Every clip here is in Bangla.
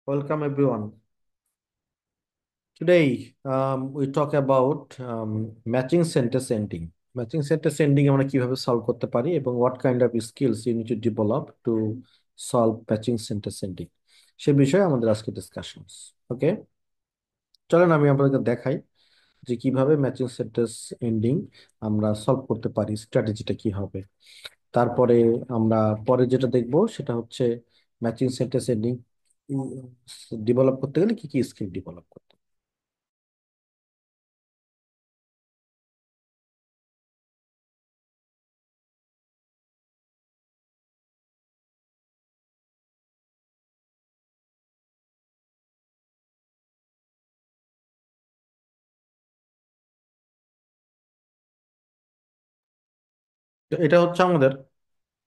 Welcome everyone. Today we talk about matching sentence ending. Matching sentence ending আমরা কিভাবে সলভ করতে পারি এবং what kind of skills you need to develop to solve matching sentence ending সে বিষয়ে আমাদের আজকে ডিসকাশনস। ওকে, চলেন আমি আপনাদের দেখাই যে কিভাবে ম্যাচিং সেন্টেন্স এন্ডিং আমরা সলভ করতে পারি, স্ট্র্যাটেজিটা কি হবে। তারপরে আমরা পরে যেটা দেখব সেটা হচ্ছে ম্যাচিং সেন্টেন্স এন্ডিং ডেভেলপ করতে গেলে কি কি স্কিল ডেভেলপ করতে হবে। তো এটা হচ্ছে আমাদের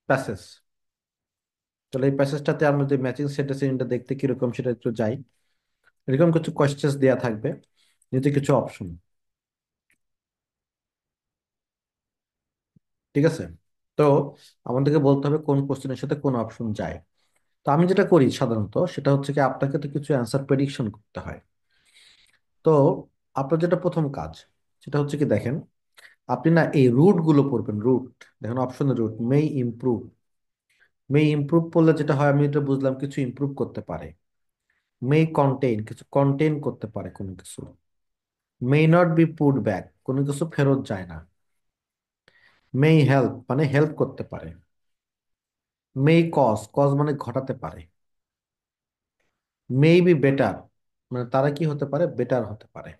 প্যাসেজ। তাহলে এই প্যাসেজটাতে আমরা যে ম্যাচিং সেন্টেন্সটা দেখতে কিরকম সেটা একটু যাই। এরকম কিছু কোয়েশ্চেন্স দেওয়া থাকবে, নিচে কিছু অপশন। ঠিক আছে, তো আমাদেরকে বলতে হবে কোন কোশ্চেনের সাথে কোন অপশন যায়। তো আমি যেটা করি সাধারণত সেটা হচ্ছে কি আপনাকে তো কিছু অ্যান্সার প্রেডিকশন করতে হয়। তো আপনার যেটা প্রথম কাজ সেটা হচ্ছে কি দেখেন, আপনি না এই রুট গুলো পড়বেন। রুট দেখেন, অপশন রুট মে ইমপ্রুভ। মে ইমপ্রুভ করলে যেটা হয় আমি এটা বুঝলাম কিছু ইমপ্রুভ করতে পারে। মে কন্টেইন কিছু কন্টেইন করতে পারে কোনো কিছু। May not be put back কোনো কিছু ফেরত যায় না। মে হেল্প মানে হেল্প করতে পারে। মে কজ কজ মানে ঘটাতে পারে। মে বি বেটার মানে তারা কি হতে পারে, বেটার হতে পারে।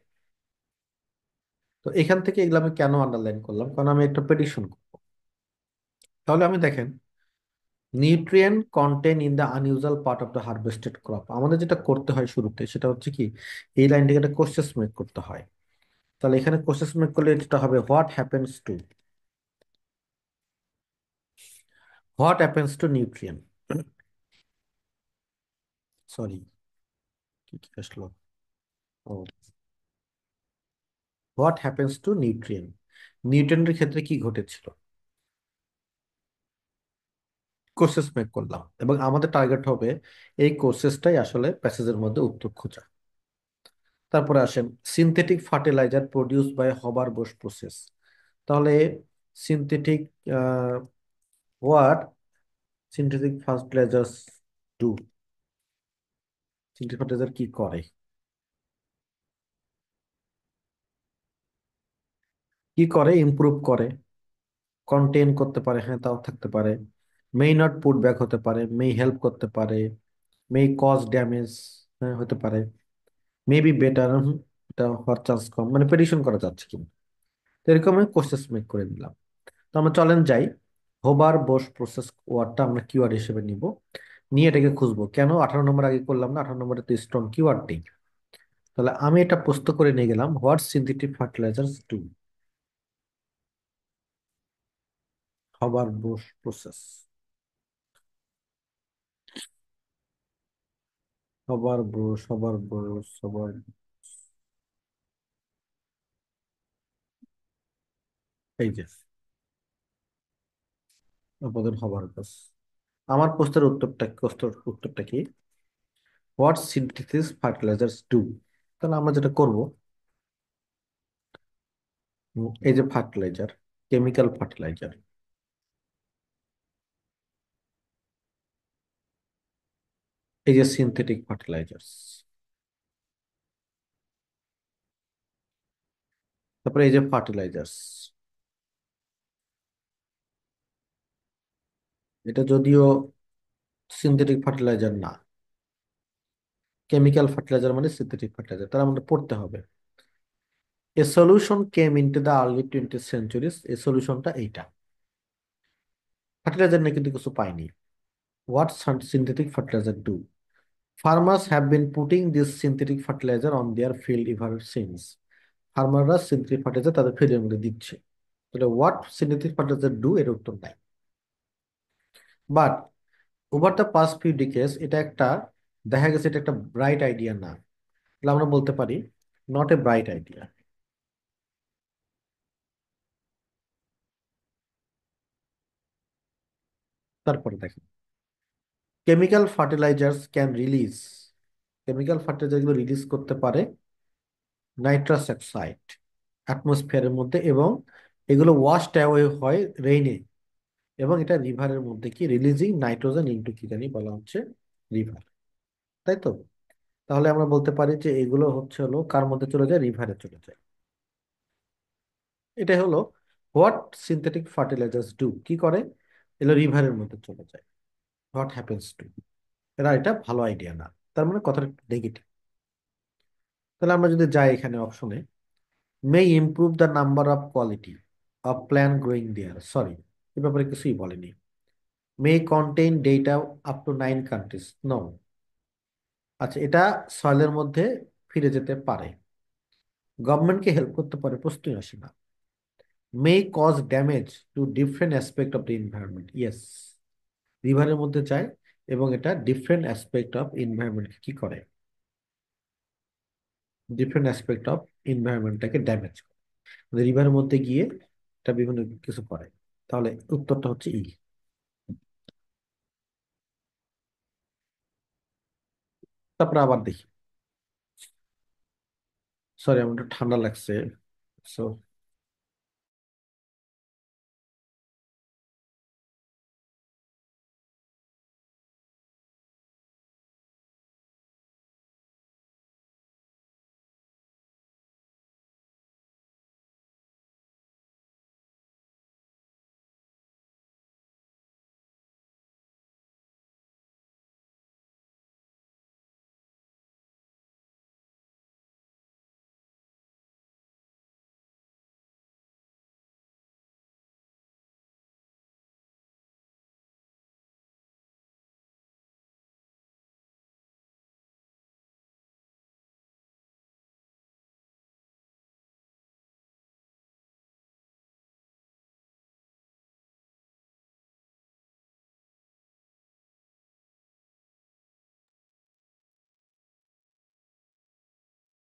তো এখান থেকে এগুলো আমি কেন আন্ডারলাইন করলাম, কারণ আমি একটা প্রেডিকশন করবো। তাহলে আমি দেখেন, nutrient contained in the unusual part of the harvested crop, আমাদের যেটা করতে হয় শুরুতে সেটা হচ্ছে কি এই লাইনটাকে একটা কোশ্চেন মেক করতে হয়। তাহলে এখানে কোশ্চেন মেক করলে যেটা হবে what happens two nutrient. Sorry, কি কি আসলো, ও, হোয়াট হ্যাপেন্স টু নিউট্রিয়েন্ট, নিউট্রিয়েন্টের ক্ষেত্রে কি ঘটেছিল, কোর্সেস মেক করলাম এবং আমাদের টার্গেট হবে এই কোর্সেসটাই আসলে প্যাসেজের মধ্যে উত্তর খোঁজা। তারপরে আসেন সিনথেটিক ফার্টিলাইজার প্রডিউস বাই হবার বোস প্রসেস। তাহলে synthetic what synthetic fertilisers do, synthetic fertiliser কি করে, কি করে, ইমপ্রুভ করে, কন্টেন করতে পারে, হ্যাঁ তাও থাকতে পারে। মেই নট পুট ব্যাক হতে পারে, মেই হেল্প করতে পারে, মেই কজ ড্যামেজ, হ্যাঁ হতে পারে। মেবি বেটার, এটা হওয়ার চান্স কম, মানে প্রেডিকশন করা যাচ্ছে কিনা। তো এরকম আমি কোর্সেস মেক করে নিলাম। তো আমরা চলেন যাই, হোবার বোস প্রসেস ওয়ার্ডটা আমরা কিওয়ার্ড হিসেবে নিব, নিয়ে এটাকে খুঁজবো। কেন 18 নম্বর আগে করলাম না, 18 নম্বরে তো স্ট্রং কিওয়ার্ড নেই। তাহলে আমি এটা প্রস্তুত করে নিয়ে গেলাম, হোয়াট সিনথেটিক ফার্টিলাইজার্স ডু, হবার বোস প্রসেস, হবার বোস। এই যে আমাদের হবার বোস। আমার প্রশ্নের উত্তরটা কি, হোয়াট সিনথেটিক ফার্টিলাইজার্স ডু। তাহলে আমরা যেটা করব, এই যে ফার্টিলাইজার, কেমিক্যাল ফার্টিলাইজার, এই যে সিনথেটিক ফার্টিলাইজার্স, তারপরে এই যে ফার্টিলাইজার্স। এটা যদিও সিনথেটিক ফার্টিলাইজার না, কেমিক্যাল ফার্টিলাইজার মানে সিনথেটিক ফার্টিলাইজার, তারা আমাদের পড়তে হবে। A solution came into the early 20th centuries, এই সলিউশনটা এইটা, ফার্টিলাইজার নিয়ে কিন্তু কিছু পাইনি। What synthetic fertilizer do, farmers have been putting this synthetic fertilizer on their field ever since, ফার্মাররা সিনথেটিক ফার্টিলাইজার তাদের ফিল্ডের মধ্যে দিচ্ছে। তাহলে হোয়াট সিনথেটিক ফার্টিলাইজার ডু এর উত্তর নাই। But over the past few ডিকেডস এটা একটা, দেখা গেছে এটা একটা ব্রাইট আইডিয়া না। তাহলে আমরা বলতে পারি নট এ ব্রাইট আইডিয়া। তারপরে দেখেন, chemical fertilisers can release, chemical fertiliser গুলো রিলিজ করতে পারে নাইট্রাস অক্সাইড অ্যাটমসফিয়ারের মধ্যে, এবং এগুলো ওয়াশড অ্যাওয়ে হয় রেইনে, এবং এটা রিভারের মধ্যে কি রিলিজিং নাইট্রোজেন ইনটু কি জানি বলা হচ্ছে রিভার, তাই তো? তাহলে আমরা বলতে পারি যে এগুলো হচ্ছে হলো কার মধ্যে চলে যায়, রিভারে চলে যায়। এটা হলো হোয়াট সিনথেটিক ফার্টিলাইজার্স ডু, কি করে, এগুলো রিভারের মধ্যে চলে যায়, হোয়াট হ্যাপেন্স টু। এটা ভালো আইডিয়া না, তার মানে কথাটা নেগেটিভ। তাহলে আমরা যদি যাই এখানে অপশনে, may improve the number of quality of plant growing there, sorry, এ ব্যাপারে কিছুই বলেনি। May contain data up to 9 countries, no. আচ্ছা, এটা সয়েলের মধ্যে ফিরে যেতে পারে, গভর্নমেন্টকে হেল্প করতে পারে, প্রশ্নই আসে না। May cause damage to different aspect of the environment, yes, রিভারের মধ্যে যায় এবং এটা ডিফারেন্ট অ্যাসপেক্ট অফ এনভায়রনমেন্টকে কি করে, ডিফারেন্ট অ্যাসপেক্ট অফ এনভায়রনমেন্টটাকে ড্যামেজ করে, রিভারের মধ্যে গিয়ে এটা বিভিন্ন কিছু করে। তাহলে উত্তরটা হচ্ছে ই। তারপরে আবার দেখি, সরি আমার একটু ঠান্ডা লাগছে, সো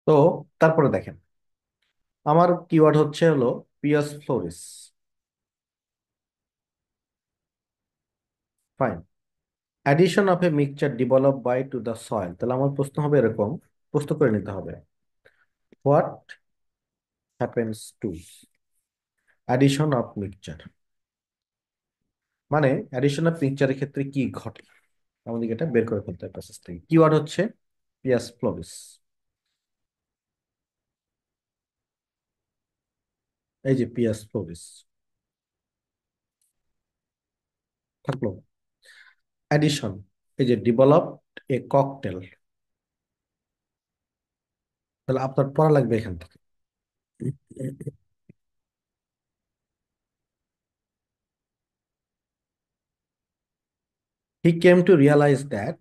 তো তারপরে দেখেন, আমার কিওয়ার্ড হচ্ছে হলো পিয়াস ফ্লোরিস, fine, addition of a mixture develop by to the soil. তাহলে আমার প্রশ্ন হবে এরকম, প্রশ্ন করে নিতে হবে, what happens to addition of mixture, মানে অ্যাডিশন অফ মিক্সচারের ক্ষেত্রে কি ঘটে, আমাদেরকে এটা বের করে ফেলতে হবে প্রসেস থেকে। কিওয়ার্ড হচ্ছে পিয়াস ফ্লোরিস, এই যে পিয়াস ফ্লোরিস থাকলো, অ্যাডিশন, এই যে ডেভেলপড এ ককটেল, তাহলে আপনার পড়া লাগবে এখান থেকে। He came to realize that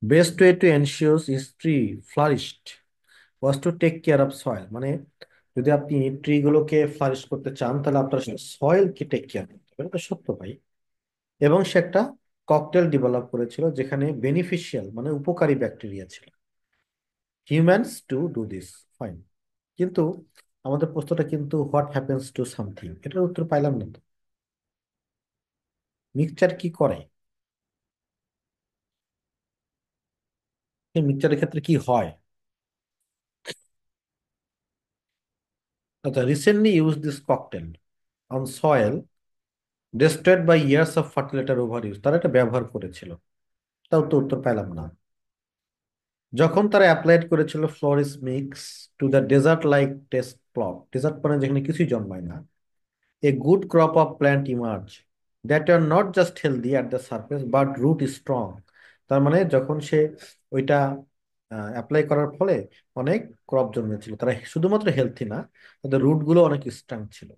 best way to ensure his tree flourished was to take care of soil, মানে যদি আপনি ট্রি গুলোকে ফ্লারিশ করতে চান তাহলে আপনার সয়েলকে টেক কেয়ার করতে হবে, এটা সত্য ভাই। এবং সে একটা ককটেল ডেভেলপ করেছিল যেখানে বেনিফিশিয়াল মানে উপকারী ব্যাকটেরিয়া ছিল, humans to do this, fine. কিন্তু আমাদের প্রশ্নটা কিন্তু হোয়াট হ্যাপেন্স টু সামথিং, এটার উত্তর পাইলাম না তো। মিক্সচার কি করে, এই মিক্সচারের ক্ষেত্রে কি হয়? আচ্ছা, recently use this cocktail on soil destroyed by years of fertilizer overuse, তারা এটা ব্যবহার করেছিল, তাও তো উত্তর পেলাম না। যখন তারা অ্যাপ্লাইড করেছিল ফ্লোরিস mix to the desert like test plot, desert মানে যেখানে কিছুই জন্মায় না, a good crop of plant emerge that are not just healthy at the surface but root is strong. তার মানে যখন সে ওইটা অ্যাপ্লাই করার ফলে অনেক ক্রপ জন্মেছিল, তারা শুধুমাত্র হেলথি না, তাদের রুট গুলো অনেক স্ট্রং ছিল।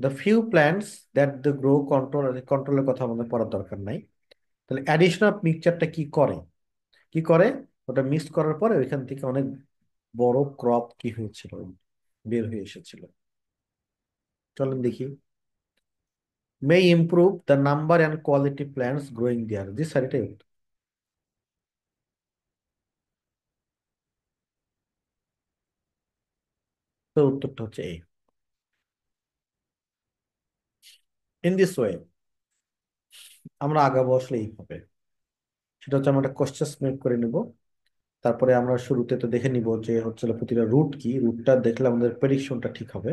The few plants that the grow control, কন্ট্রোলের কথা আমাদের পড়ার দরকার নাই। তাহলে অ্যাডিশন অফ মিক্সচারটা কি করে, কি করে, ওটা মিক্স করার পরে ওইখান থেকে অনেক বড় ক্রপ কি হয়েছিল, বের হয়ে এসেছিল। চলেন দেখি, may improve the number and quality plants growing there, জি স্যার এটাই উত্তর। তো উত্তরটা হচ্ছে এই, ইন দিস ওয়ে আমরা আগাবো আসলে এইভাবে। সেটা হচ্ছে আমরা একটা কোশ্চেন মেক করে নিব। তারপরে আমরা শুরুতে তো দেখে নিব যে হচ্ছে প্রতিটা রুট কি, রুটটা দেখলে আমাদের প্রেডিকশনটা ঠিক হবে।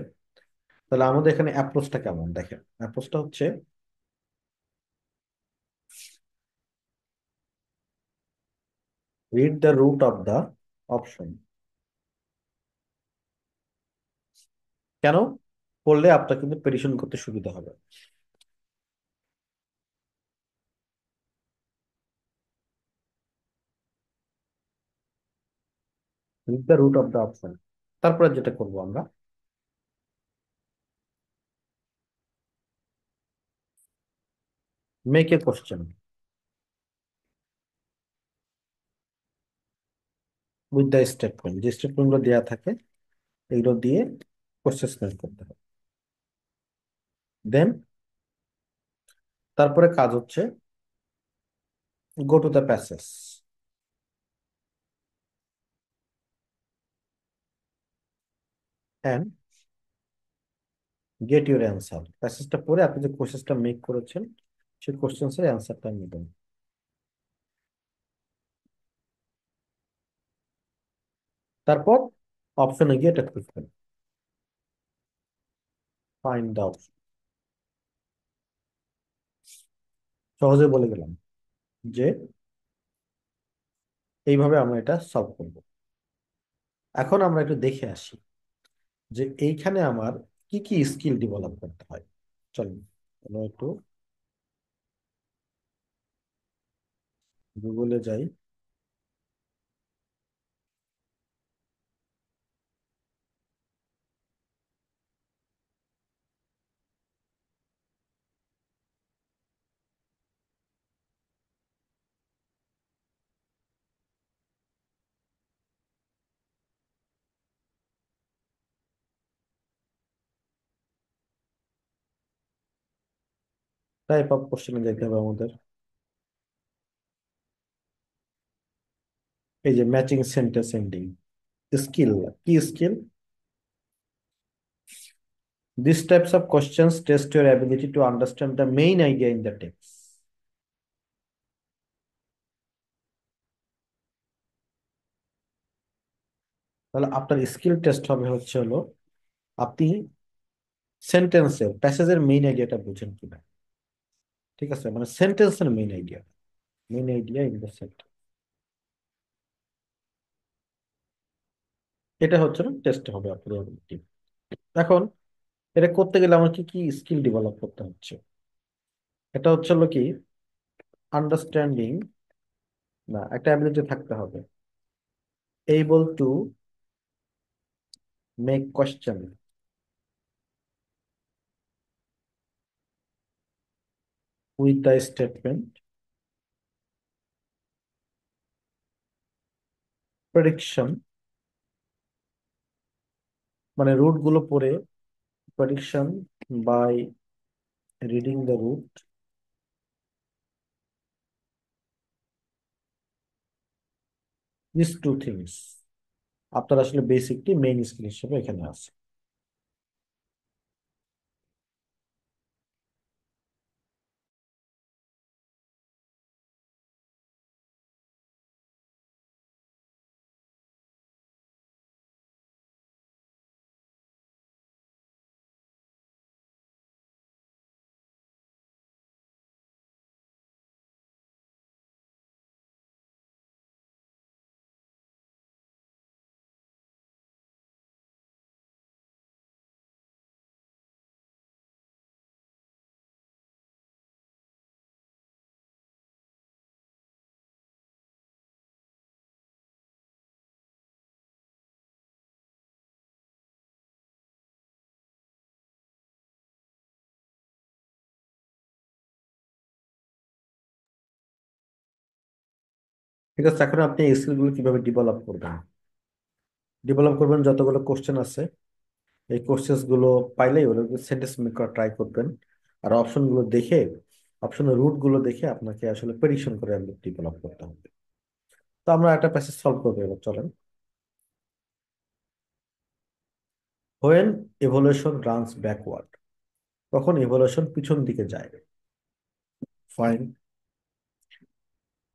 তাহলে আমাদের এখানে অ্যাপ্রোচটা কেমন দেখেন। অ্যাপ্রোচটা হচ্ছে read the root of the option. কেন পড়লে আপনার কিন্তু প্রেডিকশন করতে সুবিধা হবে। Read the root of the option. তারপরে যেটা করব আমরা, make a question with the statement. যে স্টেটমেন্ট গুলো দেওয়া থাকে এগুলো দিয়ে কোশ্চেন মেক করতে হবে। দেন তারপরে কাজ হচ্ছে go to the passage and get your answer. প্যাসেজটা পড়ে আপনি যে কোশ্চেনটা মেক করেছেন সেই কোশ্চেন্সের অ্যান্সারটা নেবেন। তারপর অপশনে গিয়ে এটা খুঁজবেন, ফাইন্ড দ্য অপশন। সহজে বলে গেলাম যে এইভাবে আমরা এটা সলভ করব। এখন আমরা একটু দেখে আসি যে এইখানে আমার কি কি স্কিল ডেভেলপ করতে হয়। চলুন আমরা একটু গুগলে যাই। টাইপ অফ কোশ্চেনে যেতে হবে আমাদের। এই যে ম্যাচিং সেন্টেন্স এন্ডিং স্কিল। কি skill? These types of questions test your ability to understand the main idea in the text. তাহলে আপনার স্কিল টেস্ট হবে হচ্ছে হলো আপনি সেন্টেন্সের প্যাসেজের মেইন আইডিয়াটা বুঝেন কিনা। ঠিক আছে, মানে সেন্টেন্সের main idea in the sentence. এটা হচ্ছে না টেস্ট হবে আপনার ability। এখন এটা করতে গেলে আমার কি কি স্কিল ডেভেলপ করতে হচ্ছে। এটা হচ্ছে হলো কি আন্ডারস্ট্যান্ডিং, না একটা অ্যাবিলিটি থাকতে হবে, able to make question with the statement, prediction মানে রুট গুলো পড়ে prediction by reading the root, these two things আপনার আসলে বেসিকলি মেইন স্কিল হিসেবে এখানে আছে। ঠিক আছে, এখন আপনি এই স্কিলগুলো কিভাবে ডেভেলপ করবেন যতগুলো কোশ্চেন আছে এই কোশ্চেন গুলো পাইলেই ওগুলো সেন্টেন্স মেক করা ট্রাই করবেন। আর অপশন গুলো দেখে, অপশনের রুট গুলো দেখে আপনাকে আসলে প্রেডিকশন করে ডেভেলপ করতে হবে। তো আমরা একটা প্যাসেজ সলভ করবো এবার চলেন। হোয়েন এভলিউশন রানস ব্যাকওয়ার্ড, তখন এভলিউশন পিছন দিকে যায়। ফাইন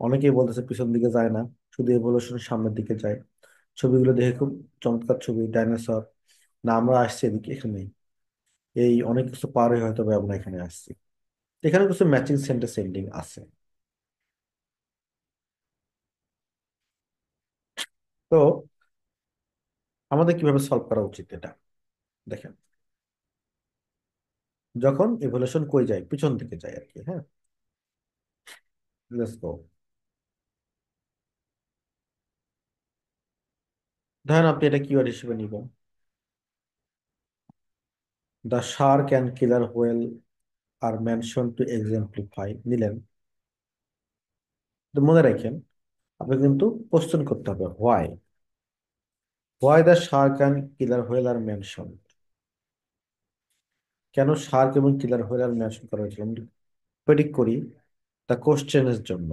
অনেকেই বলতেছে পিছন দিকে যায় না, শুধু এভলিউশন সামনের দিকে যায়। ছবিগুলো দেখে খুব চমৎকার ছবি, ডাইনোসর। না আমরা আসছি এদিকে, এখানে এই অনেক কিছু পার হয়ে হয়তো বা আমরা এখানে আসছি। এখানে কিছু ম্যাচিং সেন্টেন্স এন্ডিং আছে। তো আমাদের কিভাবে সলভ করা উচিত এটা দেখেন। যখন ইভলিউশন কই যায়, পিছন দিকে যায় আর কি, হ্যাঁ। Let's go. ধরেন আপনি এটা কিওয়ার্ড হিসেবে নিবেন, the shark and killer whale are mention to exemplify নিলেন। তো মনে রাখেন, আপনি কিন্তু কোশ্চেন করতে হবে why. Why the shark and killer whale are mention. কেন শার্ক এবং কিলার হোয়েল আর মেনশন করা হয়েছিল প্রেডিক্ট করি। দ্য কোশ্চেনের জন্য,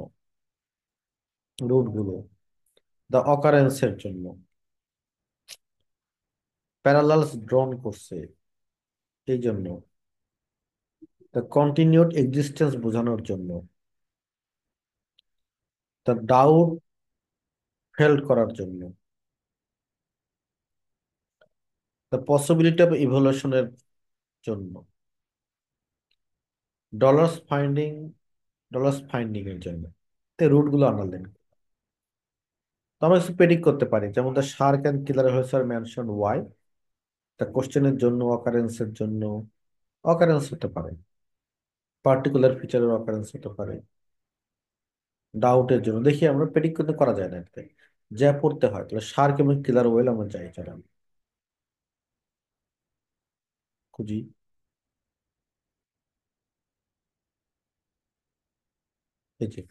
রুট গুলো। দ্য অকারেন্সের জন্য, প্যারালালস ড্রন করছে এই জন্য। দ্য কন্টিনিউড এক্সিস্টেন্স বোঝানোর জন্য। দ্য ডাউট ফেল্ড করার জন্য। দ্য পসিবিলিটি অফ ইভলিউশনের জন্য। ডলার্স ফাইন্ডিং, ডলার্স ফাইন্ডিং এর জন্য। রুট গুলো আনালেন। তো আমরা কিছু প্রেডিক্ট করতে পারি, যেমন the shark and killer whales are mention why. The কোশ্চেনের জন্য, অকারেন্সের জন্য। অকারেন্স হতে পারে, পার্টিকুলার ফিচারের অকারেন্স হতে পারে, ডাউটের জন্য। দেখি আমরা প্রেডিক্ট করতে করা যায় না এতে, যা পড়তে হয়। তাহলে শার্ক এবং কিলার ওয়েল আমরা যাই, চলো আমি খুঁজি। এই যে,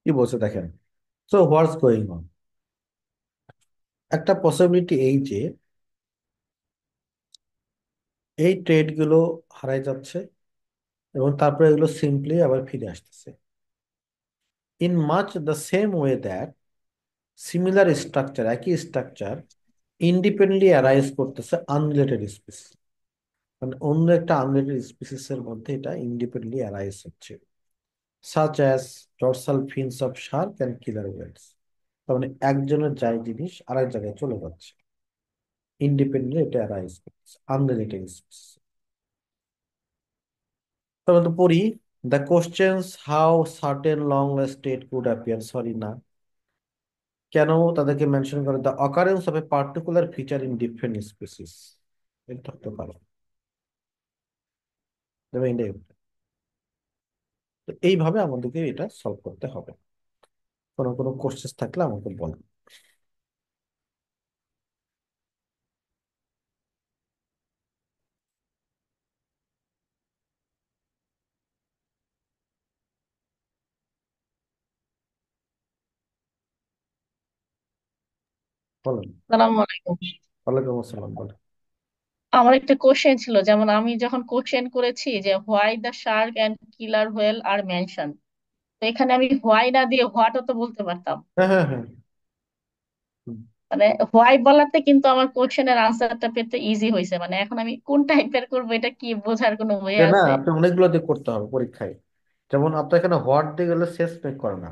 কি বলছে দেখেন। So what's going on. একটা পসিবিলিটি এই যে এই ট্রেড গুলো হারাই যাচ্ছে এবং তারপরে এগুলো সিম্পলি আবার ফিরে আসতেছে, in much the same way that similar structure, একই স্ট্রাকচার ইন্ডিপেন্ডেন্টলি অ্যারাইজ করতেছে আনরিলেটেড স্পিসিস। মানে অন্য একটা আনরিলেটেড স্পিসিস এর মধ্যে এটা ইন্ডিপেন্ডেন্টলি অ্যারাইজ হচ্ছে, such as dorsal fins of shark and killer whales. তার মানে একজনের যায় জিনিস আরেক জায়গায় চলে যাচ্ছে, ইন্ডিপেন্ডেন্টলি এটা অ্যারাইজ করতেছে আনরিলেটেড স্পিসিস। তবে তো পড়ি, the questions how certain long state could appear, sorry না, কেন তাদেরকে মেনশন করে the occurrence of a particular feature in different species. এটা থাকতে পারে, তবে এটাই উত্তর। তো এইভাবে আমাদেরকে এটা সলভ করতে হবে। কোনো কোনো কোশ্চেন থাকলে আমাকে বলেন। বলেন। সালাম আলাইকুম। ওয়ালাইকুম আসসালাম, বলেন। আমার একটা কোশ্চেন ছিল, যেমন আমি যখন কোশ্চেন করেছি যে why the shark and killer whale are mention, তো এখানে আমি হোয়াই না দিয়ে হোয়াটও তো বলতে পারতাম। হ্যাঁ হ্যাঁ হ্যাঁ। হুম। মানে হোয়াই বলাতে কিন্তু আমার কোশ্চেনের আনসারটা পেতে ইজি হয়েছে। মানে এখন আমি কোন টাইপের করবো, এটা কি বোঝার কোনো ওয়ে যে না, আছে? আপনি অনেকগুলো দিয়ে করতে হবে পরীক্ষায়। যেমন আপনার এখানে হোয়াট দিয়ে গেলে শেষ মেক করে না,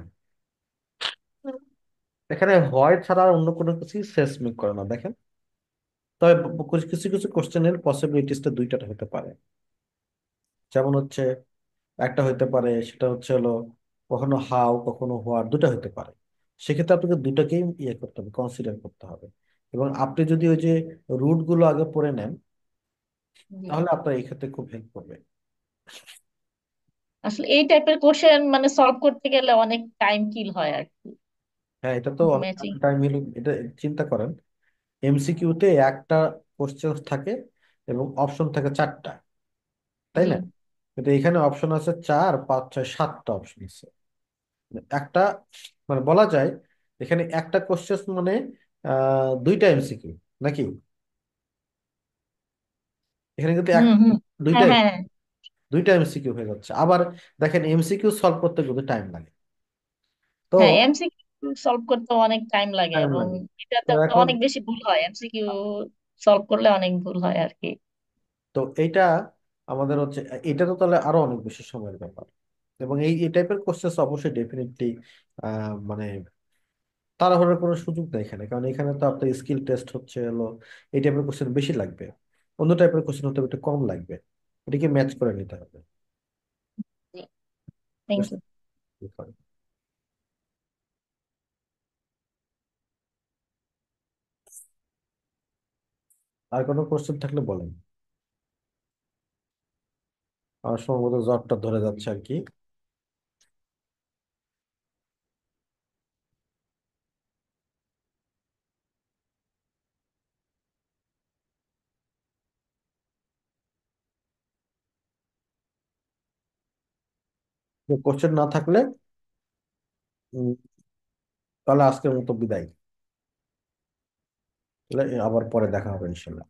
এখানে হয় ছাড়া আর অন্য কোনো কিছু শেষ মেক করে না দেখেন। তবে কিছু কিছু কিছু কোশ্চেনের পসিবিলিটিসটা দুইটা হতে পারে। যেমন হচ্ছে একটা হইতে পারে, সেটা হচ্ছে হলো কখনো হাউ কখনো হোয়াট, দুটো হতে পারে। সেক্ষেত্রে আপনাকে দুটাকেই ইয়ে করতে হবে, কনসিডার করতে হবে। এবং আপনি যদি ওই যে রুট গুলো আগে পড়ে নেন, জি। তাহলে আপনার এই ক্ষেত্রে খুব হেল্প করবে। আসলে এই টাইপের কোশ্চেন মানে সলভ করতে গেলে অনেক টাইম কিল হয় আর কি। হ্যাঁ, এটা তো অনেক ম্যাচিং। টাইম হলো এটা। চিন্তা করেন, এমসিকিউতে একটা কোশ্চেন থাকে এবং অপশন থাকে চারটা, তাই জি। না? কিন্তু এখানে অপশন আছে চার পাঁচ ছয় সাতটা অপশন আছে। একটা, মানে বলা যায় এখানে একটা কোশ্চেন মানে দুইটা এমসিকিউ নাকি। এখানে কিন্তু এক হুম হুম। হ্যাঁ দুইটাই হ্যাঁ। দুইটা এমসিকিউ হয়ে যাচ্ছে। আবার দেখেন এমসিকিউ সলভ করতে কিন্তু টাইম লাগে। তো হ্যাঁ, এমসিকিউ সলভ করতে অনেক টাইম লাগে, টাইম এবং লাগে। তো এটাতে এখন অনেক বেশি ভুল হয়, এমসিকিউ সলভ করলে অনেক ভুল হয় আর কি। তো এইটা আমাদের হচ্ছে, এটা তো তাহলে আরো অনেক বেশি সময়ের ব্যাপার। এবং এই টাইপের কোশ্চেন অবশ্যই ডেফিনেটলি মানে তাড়াহুড়োর কোনো সুযোগ নেই এখানে, কারণ এখানে তো আপনার স্কিল টেস্ট হচ্ছে হলো, এই টাইপের কোশ্চেন বেশি লাগবে। অন্য টাইপের কোশ্চেন হতে একটু কম লাগবে। এটাকে ম্যাচ করে নিতে হবে। জি, থ্যাংক ইউ। আর কোনো কোশ্চেন থাকলে বলেন। আমার সম্ভবত জ্বরটা ধরে যাচ্ছে আর কি। কোশ্চেন না থাকলে উম, তাহলে আজকের মতো বিদায়। তাহলে আবার পরে দেখা হবে ইনশাল্লাহ।